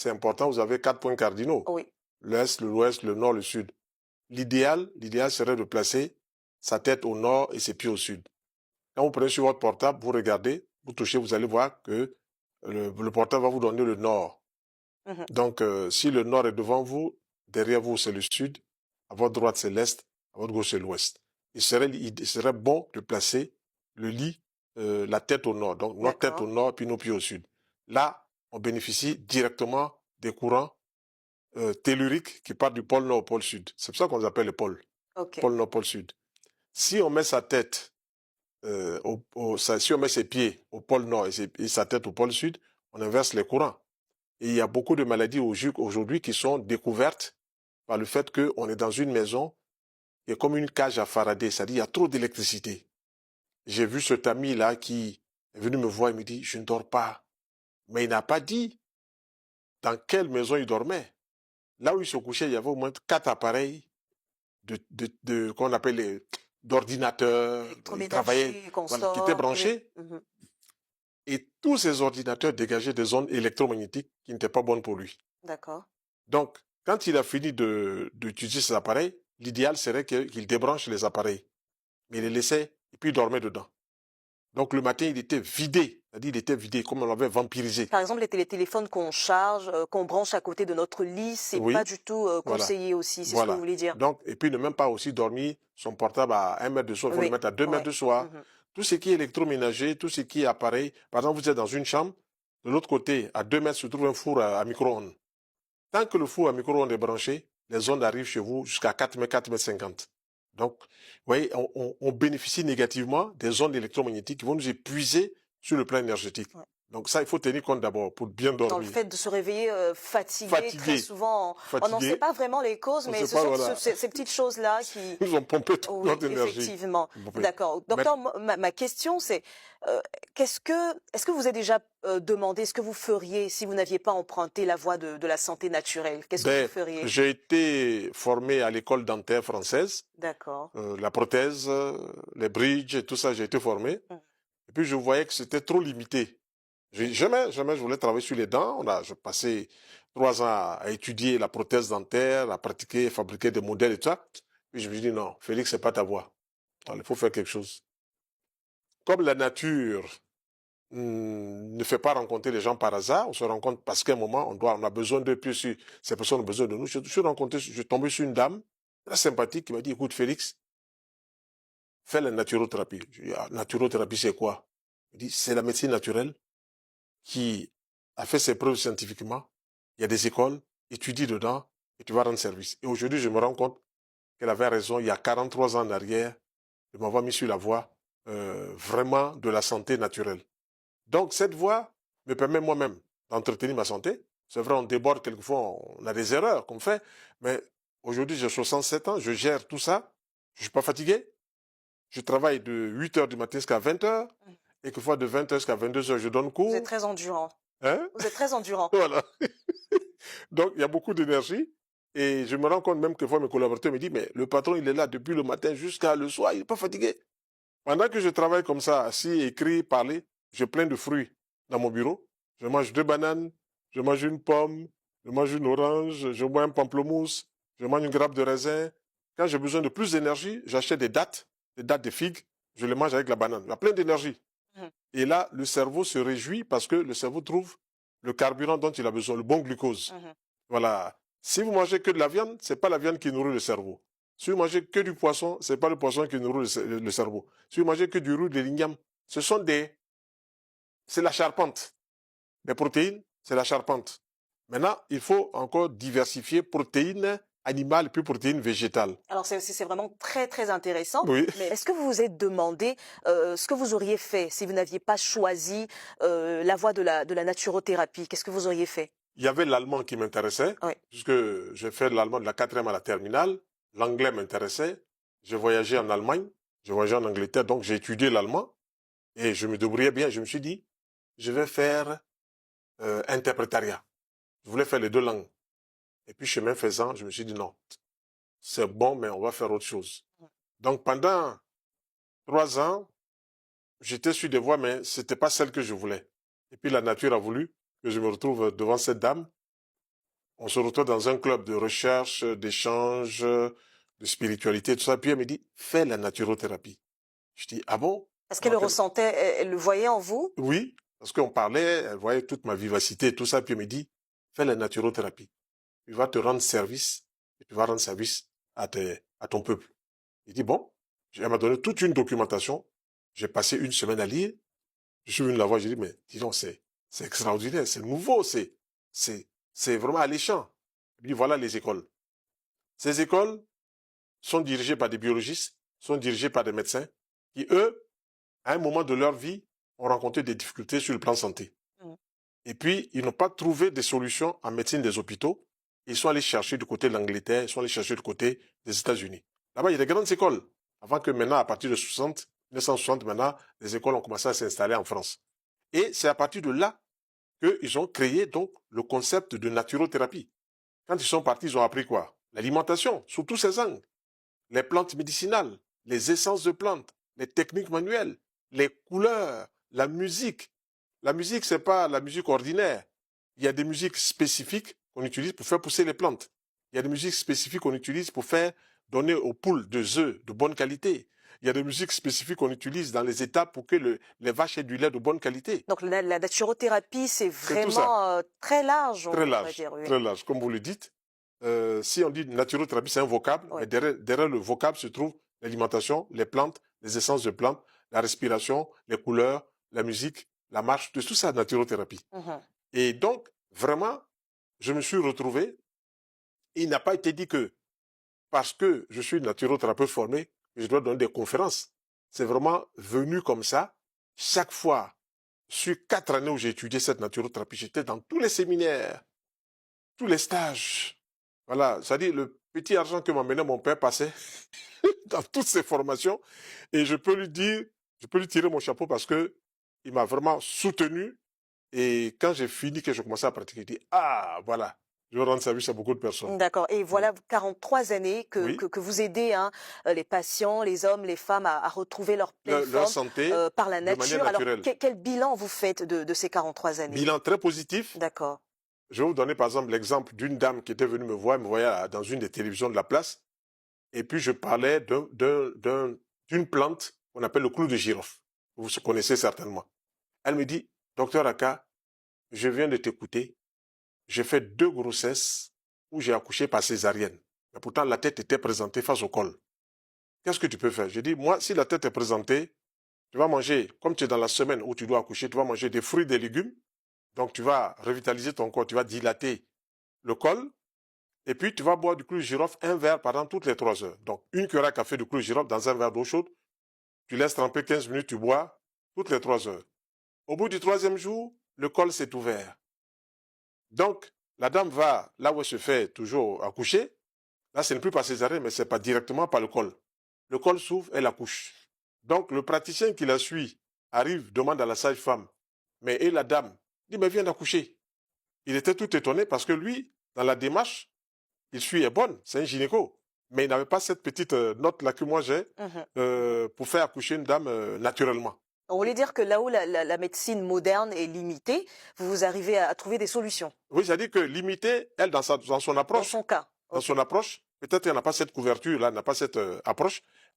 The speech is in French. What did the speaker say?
c'est important, vous avez 4 points cardinaux. Oui. L'Est, l'Ouest, le Nord, le Sud. L'idéal serait de placer sa tête au Nord et ses pieds au Sud. Quand vous prenez sur votre portable, vous regardez, vous touchez, vous allez voir que le portable va vous donner le Nord. Mhm. Donc, si le Nord est devant vous, derrière vous, c'est le Sud, à votre droite, c'est l'Est, à votre gauche, c'est l'Ouest. Il serait bon de placer le lit, la tête au Nord. Donc, notre tête au Nord, puis nos pieds au Sud. Là, on bénéficie directement des courants telluriques qui partent du pôle Nord au pôle Sud. C'est pour ça qu'on les appelle les pôles. Okay. Pôle Nord, pôle Sud. Si on met sa tête, si on met ses pieds au pôle Nord et sa tête au pôle Sud, on inverse les courants. Et il y a beaucoup de maladies aujourd'hui qui sont découvertes par le fait qu'on est dans une maison qui est comme une cage à Faraday, c'est-à-dire qu'il y a trop d'électricité. J'ai vu cet ami-là qui est venu me voir et me dit « Je ne dors pas ». Mais il n'a pas dit dans quelle maison il dormait. Là où il se couchait, il y avait au moins 4 appareils qu'on appelle d'ordinateurs. Il travaillait, voilà, qui étaient branchés. Mhm. Et tous ces ordinateurs dégageaient des ondes électromagnétiques qui n'étaient pas bonnes pour lui. D'accord. Donc, quand il a fini d'utiliser ces appareils, l'idéal serait qu'il débranche les appareils. Mais il les laissait et puis il dormait dedans. Donc, le matin, il était vidé. C'est-à-dire, il était vidé, comme on l'avait vampirisé. Par exemple, les téléphones qu'on charge, qu'on branche à côté de notre lit, c'est pas du tout conseillé aussi, c'est ce que vous voulez dire. Donc, et puis ne même pas aussi dormir son portable à 1 mètre de soi, il faut le mettre à 2 mètres de soi. Tout ce qui est électroménager, tout ce qui est appareil. Par exemple, vous êtes dans une chambre, de l'autre côté, à 2 mètres, se trouve un four à micro-ondes. Tant que le four à micro-ondes est branché, les ondes arrivent chez vous jusqu'à 4 mètres, 4 mètres 50. Donc, vous voyez, on bénéficie négativement des ondes électromagnétiques qui vont nous épuiser sur le plan énergétique. Ouais. Donc ça, il faut tenir compte d'abord pour bien dormir. Dans le fait de se réveiller fatigué, très souvent, on n'en sait pas vraiment les causes, mais ce sont ces petites choses-là qui nous ont pompé toute notre énergie. Effectivement. D'accord. Docteur, ma question, c'est est-ce que vous avez déjà demandé ce que vous feriez si vous n'aviez pas emprunté la voie de la santé naturelle? Qu'est-ce que vous feriez? J'ai été formé à l'école dentaire française. D'accord. La prothèse, les bridges, tout ça, j'ai été formé. Et puis je voyais que c'était trop limité. Jamais je voulais travailler sur les dents. J'ai passé 3 ans à étudier la prothèse dentaire, à pratiquer, fabriquer des modèles et tout ça. Puis je me suis dit non, Félix, c'est pas ta voie. Alors, il faut faire quelque chose. Comme la nature ne fait pas rencontrer les gens par hasard, on se rencontre parce qu'à un moment, on a besoin d'eux, puis ces personnes ont besoin de nous. Je suis tombé sur une dame très sympathique qui m'a dit, écoute Félix, fais la naturothérapie. Je dis, ah, naturothérapie, c'est quoi? Il dit, c'est la médecine naturelle qui a fait ses preuves scientifiquement. Il y a des écoles, étudie dedans et tu vas rendre service. Et aujourd'hui, je me rends compte qu'elle avait raison. Il y a 43 ans en arrière, de m'avoir mis sur la voie vraiment de la santé naturelle. Donc, cette voie me permet moi-même d'entretenir ma santé. C'est vrai, on déborde quelquefois, on a des erreurs qu'on fait, mais aujourd'hui, j'ai 67 ans, je gère tout ça, je suis pas fatigué. Je travaille de 8 heures du matin jusqu'à 20 heures, et quelquefois de 20 heures jusqu'à 22 heures, je donne cours. Vous êtes très endurant. Hein? Vous êtes très endurant. Voilà. Donc, il y a beaucoup d'énergie. Et je me rends compte même que fois mes collaborateurs me disent, mais le patron, il est là depuis le matin jusqu'à le soir, il n'est pas fatigué. Pendant que je travaille comme ça, assis, écrit, parler, j'ai plein de fruits dans mon bureau. Je mange 2 bananes, je mange une pomme, je mange une orange, je bois un pamplemousse, je mange une grappe de raisin. Quand j'ai besoin de plus d'énergie, j'achète des dattes de figues, je les mange avec la banane. Il y a plein d'énergie. Et là, le cerveau se réjouit parce que le cerveau trouve le carburant dont il a besoin, le bon glucose. Voilà. Si vous mangez que de la viande, c'est pas la viande qui nourrit le cerveau. Si vous mangez que du poisson, c'est pas le poisson qui nourrit le cerveau. Si vous mangez que du riz, de l'igname, c'est la charpente. Les protéines, c'est la charpente. Maintenant, il faut encore diversifier protéines animales puis protéines végétales. Alors c'est vraiment très très intéressant. Oui. Mais est-ce que vous vous êtes demandé ce que vous auriez fait si vous n'aviez pas choisi la voie de la naturothérapie? Qu'est-ce que vous auriez fait? Il y avait l'allemand qui m'intéressait, puisque j'ai fait l'allemand de la 4e à la terminale. L'anglais m'intéressait. J'ai voyagé en Allemagne, j'ai voyagé en Angleterre, donc j'ai étudié l'allemand et je me débrouillais bien. Je me suis dit, je vais faire interprétariat. Je voulais faire les 2 langues. Et puis, chemin faisant, je me suis dit non, c'est bon, mais on va faire autre chose. Donc, pendant 3 ans, j'étais sur des voies, mais c'était pas celle que je voulais. Et puis, la nature a voulu que je me retrouve devant cette dame On se retrouve dans un club de recherche, d'échange, de spiritualité, tout ça. Puis elle me dit, fais la naturothérapie. Je dis, ah bon? Est-ce qu'elle le ressentait, elle le voyait en vous? Oui, parce qu'on parlait, elle voyait toute ma vivacité, tout ça. Puis elle me dit, fais la naturothérapie. Tu vas te rendre service, et tu vas rendre service à ton peuple. Il dit, bon, elle m'a donné toute une documentation. J'ai passé une semaine à lire. Je suis venu la voir, j'ai dit, mais dis donc, c'est extraordinaire, c'est nouveau, c'est vraiment alléchant. Et puis voilà les écoles. Ces écoles sont dirigées par des biologistes, sont dirigées par des médecins qui, eux, à un moment de leur vie, ont rencontré des difficultés sur le plan santé. Et puis, ils n'ont pas trouvé des solutions en médecine des hôpitaux. Ils sont allés chercher du côté de l'Angleterre, ils sont allés chercher du côté des États-Unis. Là-bas, il y a des grandes écoles. Avant que maintenant, à partir de 1960, maintenant, les écoles ont commencé à s'installer en France. Et c'est à partir de là qu'ils ont créé donc le concept de naturothérapie. Quand ils sont partis, ils ont appris quoi? L'alimentation, sous tous ses angles. Les plantes médicinales, les essences de plantes, les techniques manuelles, les couleurs, la musique. La musique, c'est pas la musique ordinaire. Il y a des musiques spécifiques qu'on utilise pour faire pousser les plantes. Il y a des musiques spécifiques qu'on utilise pour faire donner aux poules des œufs de bonne qualité. Il y a des musiques spécifiques qu'on utilise dans les étapes pour que les vaches aient du lait de bonne qualité. Donc la naturothérapie, c'est vraiment très large. Très large, dire, oui. Très large, comme vous le dites. Si on dit naturothérapie, c'est un vocable, oui. Mais derrière le vocable se trouve l'alimentation, les plantes, les essences de plantes, la respiration, les couleurs, la musique, la marche, tout ça, naturothérapie. Et donc, vraiment, je me suis retrouvé, il n'a pas été dit que parce que je suis naturothérapeute formé, je dois donner des conférences. C'est vraiment venu comme ça. Chaque fois, sur 4 années où j'ai étudié cette naturothérapie, j'étais dans tous les séminaires, tous les stages. Voilà, c'est-à-dire le petit argent que m'emmenait mon père passait dans toutes ces formations. Et je peux lui dire, je peux lui tirer mon chapeau parce que il m'a vraiment soutenu. Et quand j'ai fini, que je commençais à pratiquer, il dit, ah, voilà, je vais rendre service à beaucoup de personnes. D'accord. Et voilà 43 années que vous aidez les patients, les hommes, les femmes à retrouver leur pleine forme, santé par la nature. Alors, quel bilan vous faites de ces 43 années? Bilan très positif. D'accord. Je vais vous donner par exemple l'exemple d'une dame qui était venue me voir, elle me voyait dans une des télévisions de la place. Et puis je parlais d'une plante qu'on appelle le clou de girofle. Vous connaissez certainement. Elle me dit, docteur Aka, je viens de t'écouter. J'ai fait 2 grossesses où j'ai accouché par césarienne. Mais pourtant, la tête était présentée face au col. Qu'est-ce que tu peux faire? Je dis, moi, si la tête est présentée, tu vas manger, comme tu es dans la semaine où tu dois accoucher, tu vas manger des fruits, des légumes. Donc, tu vas revitaliser ton corps, tu vas dilater le col. Et puis, tu vas boire du clou de girofle, un verre pendant toutes les 3 heures. Donc, une cuillère à café de clou de girofle dans un verre d'eau chaude. Tu laisses tremper 15 minutes, tu bois toutes les 3 heures. Au bout du 3e jour, le col s'est ouvert. Donc, la dame va là où elle se fait toujours accoucher. Là, ce n'est plus par césarienne, mais c'est pas directement par le col. Le col s'ouvre, elle accouche. Donc, le praticien qui la suit arrive, demande à la sage-femme, mais et la dame dit, mais viens d'accoucher. Il était tout étonné parce que lui, dans la démarche, il suit est bonne, c'est un gynéco. Mais il n'avait pas cette petite note-là que moi j'ai pour faire accoucher une dame naturellement. On voulait dire que là où la médecine moderne est limitée, vous arrivez à trouver des solutions. Oui, c'est-à-dire que limitée, elle, dans son approche. Dans son cas. Dans son approche, peut-être qu'elle n'a pas cette couverture-là, n'a pas cette approche,